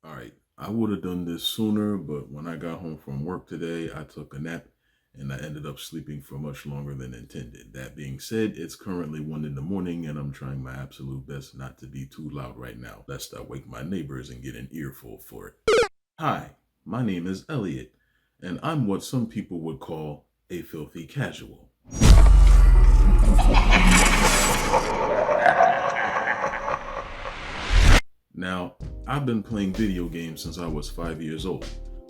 All right, I would have done this sooner, but when I got home from work today, I took a nap and I ended up sleeping for much longer than intended. That being said, it's currently 1 in the morning and I'm trying my absolute best not to be too loud right now, lest I wake my neighbors and get an earful for it. Hi, my name is Elliot, and I'm what some people would call a filthy casual. Now, I've been playing video games since I was 5 years old,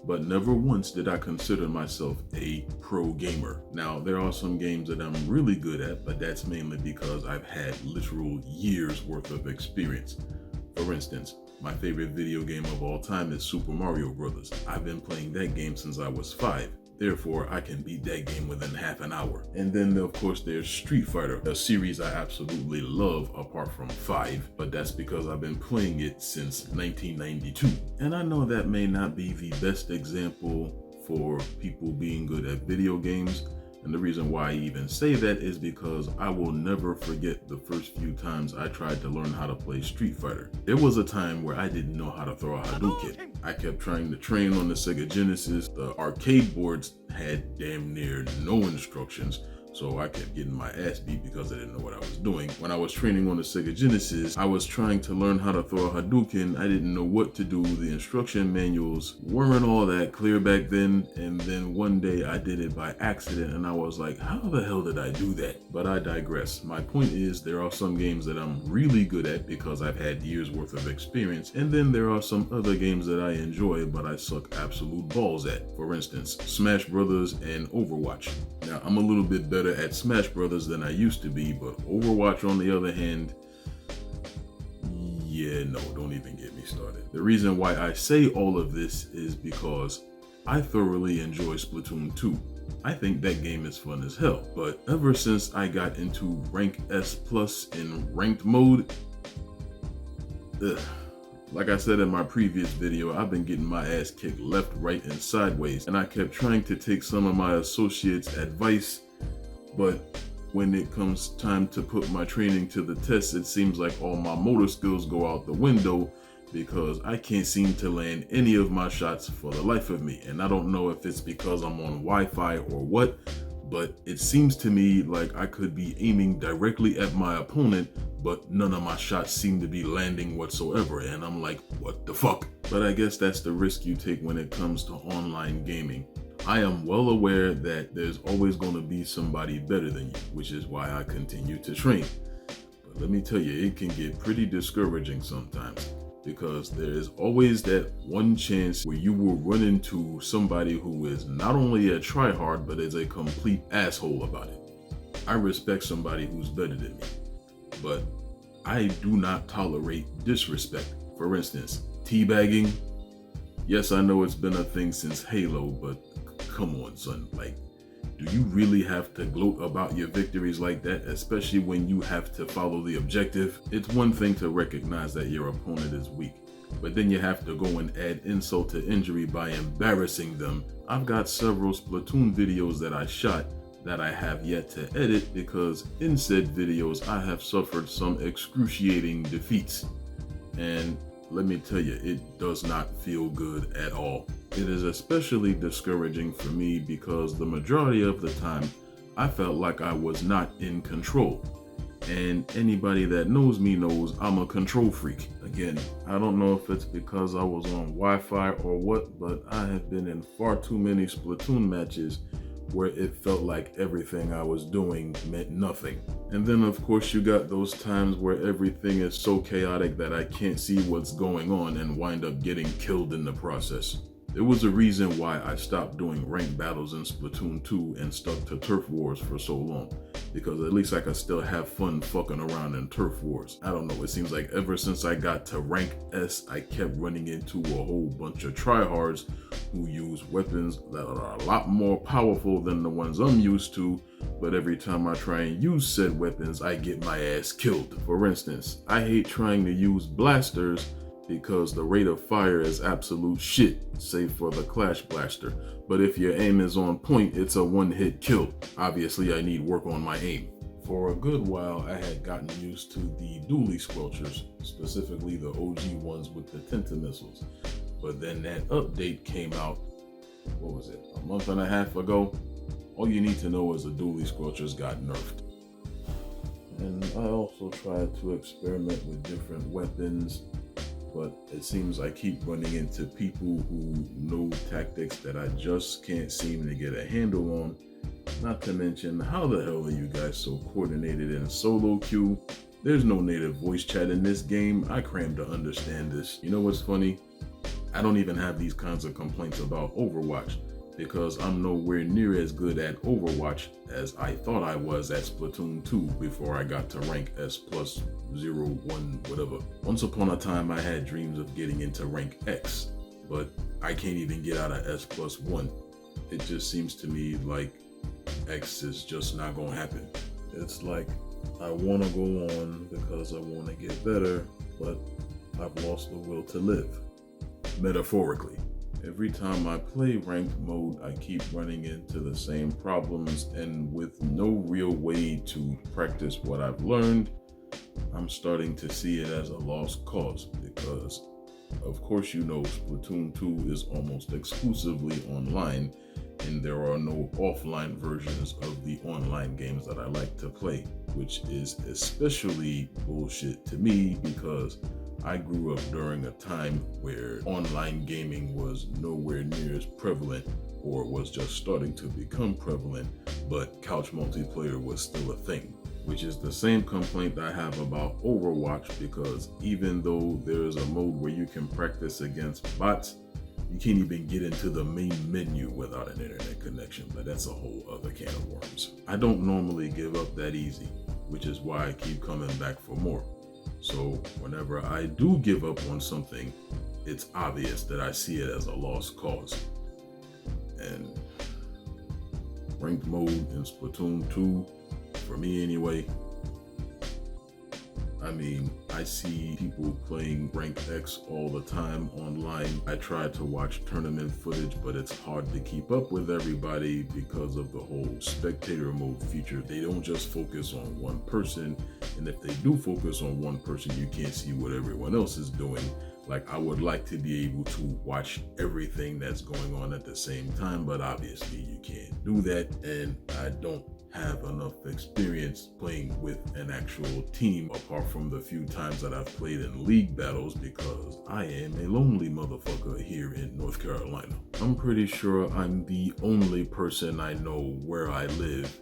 but never once did I consider myself a pro gamer. Now, there are some games that I'm really good at, but that's mainly because I've had literal years worth of experience. For instance, my favorite video game of all time is Super Mario Bros. I've been playing that game since I was 5. Therefore, I can beat that game within half an hour. And then, of course, there's Street Fighter, a series I absolutely love apart from 5, but that's because I've been playing it since 1992. And I know that may not be the best example for people being good at video games, and the reason why I even say that is because I will never forget the first few times I tried to learn how to play Street Fighter. There was a time where I didn't know how to throw a Hadouken. I kept trying to train on the Sega Genesis. The arcade boards had damn near no instructions, so I kept getting my ass beat because I didn't know what I was doing. When I was training on the Sega Genesis, I was trying to learn how to throw a Hadouken. I didn't know what to do. The instruction manuals weren't all that clear back then. And then one day I did it by accident and I was like, how the hell did I do that? But I digress. My point is there are some games that I'm really good at because I've had years worth of experience. And then there are some other games that I enjoy, but I suck absolute balls at. For instance, Smash Brothers and Overwatch. Now, I'm a little bit better at Smash Brothers than I used to be, but Overwatch on the other hand, yeah, no, don't even get me started. The reason why I say all of this is because I thoroughly enjoy Splatoon 2. I think that game is fun as hell, but ever since I got into Rank S Plus in ranked mode, ugh. Like I said in my previous video, I've been getting my ass kicked left, right, and sideways, and I kept trying to take some of my associates' advice, but when it comes time to put my training to the test, it seems like all my motor skills go out the window because I can't seem to land any of my shots for the life of me. And I don't know if it's because I'm on Wi-Fi or what, but it seems to me like I could be aiming directly at my opponent, but none of my shots seem to be landing whatsoever, and I'm like, what the fuck? But I guess that's the risk you take when it comes to online gaming. I am well aware that there's always going to be somebody better than you, which is why I continue to train. But let me tell you, it can get pretty discouraging sometimes, because there is always that one chance where you will run into somebody who is not only a tryhard, but is a complete asshole about it. I respect somebody who's better than me, but I do not tolerate disrespect. For instance, teabagging. Yes, I know it's been a thing since Halo, but come on, son. Like, do you really have to gloat about your victories like that, especially when you have to follow the objective? It's one thing to recognize that your opponent is weak, but then you have to go and add insult to injury by embarrassing them. I've got several Splatoon videos that I shot that I have yet to edit because in said videos I have suffered some excruciating defeats. And let me tell you, it does not feel good at all. It is especially discouraging for me because the majority of the time I felt like I was not in control. And anybody that knows me knows I'm a control freak. Again, I don't know if it's because I was on Wi-Fi or what, but I have been in far too many Splatoon matches where it felt like everything I was doing meant nothing. And then of course you got those times where everything is so chaotic that I can't see what's going on and wind up getting killed in the process. There was a reason why I stopped doing ranked battles in Splatoon 2 and stuck to Turf Wars for so long, because at least I could still have fun fucking around in Turf Wars. I don't know, it seems like ever since I got to rank S, I kept running into a whole bunch of tryhards who use weapons that are a lot more powerful than the ones I'm used to, but every time I try and use said weapons, I get my ass killed. For instance, I hate trying to use blasters because the rate of fire is absolute shit, save for the Clash Blaster. But if your aim is on point, it's a one-hit kill. Obviously, I need work on my aim. For a good while, I had gotten used to the dually squelchers, specifically the OG ones with the Tenta missiles. But then that update came out, what was it, a month and a half ago? All you need to know is the dually scorchers got nerfed. And I also tried to experiment with different weapons, but it seems I keep running into people who know tactics that I just can't seem to get a handle on. Not to mention, how the hell are you guys so coordinated in solo queue? There's no native voice chat in this game. I crammed to understand this. You know what's funny? I don't even have these kinds of complaints about Overwatch, because I'm nowhere near as good at Overwatch as I thought I was at Splatoon 2 before I got to rank S plus 0, 1, whatever. Once upon a time I had dreams of getting into rank X, but I can't even get out of S plus 1. It just seems to me like X is just not gonna happen. It's like I want to go on because I want to get better, but I've lost the will to live. Metaphorically. Every time I play ranked mode, I keep running into the same problems, and with no real way to practice what I've learned, I'm starting to see it as a lost cause, because of course you know Splatoon 2 is almost exclusively online, and there are no offline versions of the online games that I like to play, which is especially bullshit to me because I grew up during a time where online gaming was nowhere near as prevalent, or was just starting to become prevalent, but couch multiplayer was still a thing, which is the same complaint I have about Overwatch, because even though there's a mode where you can practice against bots, you can't even get into the main menu without an internet connection, but that's a whole other can of worms. I don't normally give up that easy, which is why I keep coming back for more. So whenever I do give up on something, it's obvious that I see it as a lost cause. And ranked mode in Splatoon 2, for me anyway, I mean, I see people playing Rank X all the time online. I try to watch tournament footage, but it's hard to keep up with everybody because of the whole spectator mode feature. They don't just focus on one person, and if they do focus on one person, you can't see what everyone else is doing. Like, I would like to be able to watch everything that's going on at the same time, but obviously you can't do that, and I don't have enough experience playing with an actual team apart from the few times that I've played in league battles, because I am a lonely motherfucker here in North Carolina. I'm pretty sure I'm the only person I know where I live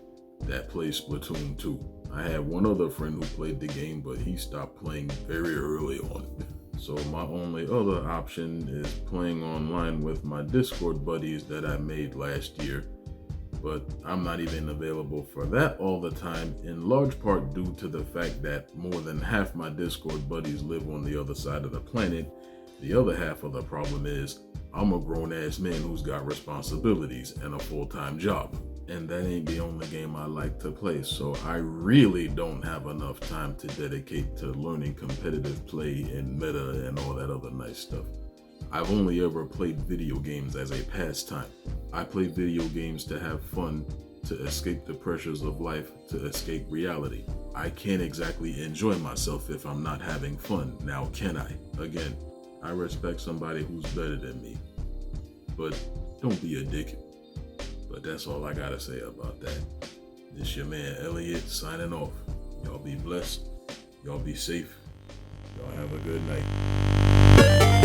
that plays Splatoon 2. I had one other friend who played the game, but he stopped playing very early on. So my only other option is playing online with my Discord buddies that I made last year, but I'm not even available for that all the time, in large part due to the fact that more than half my Discord buddies live on the other side of the planet. The other half of the problem is I'm a grown-ass man who's got responsibilities and a full-time job. And that ain't the only game I like to play, so I really don't have enough time to dedicate to learning competitive play and meta and all that other nice stuff. I've only ever played video games as a pastime. I play video games to have fun, to escape the pressures of life, to escape reality. I can't exactly enjoy myself if I'm not having fun. Now, can I? Again, I respect somebody who's better than me, but don't be a dick. But that's all I gotta say about that. This your man Elliot signing off. Y'all be blessed. Y'all be safe. Y'all have a good night.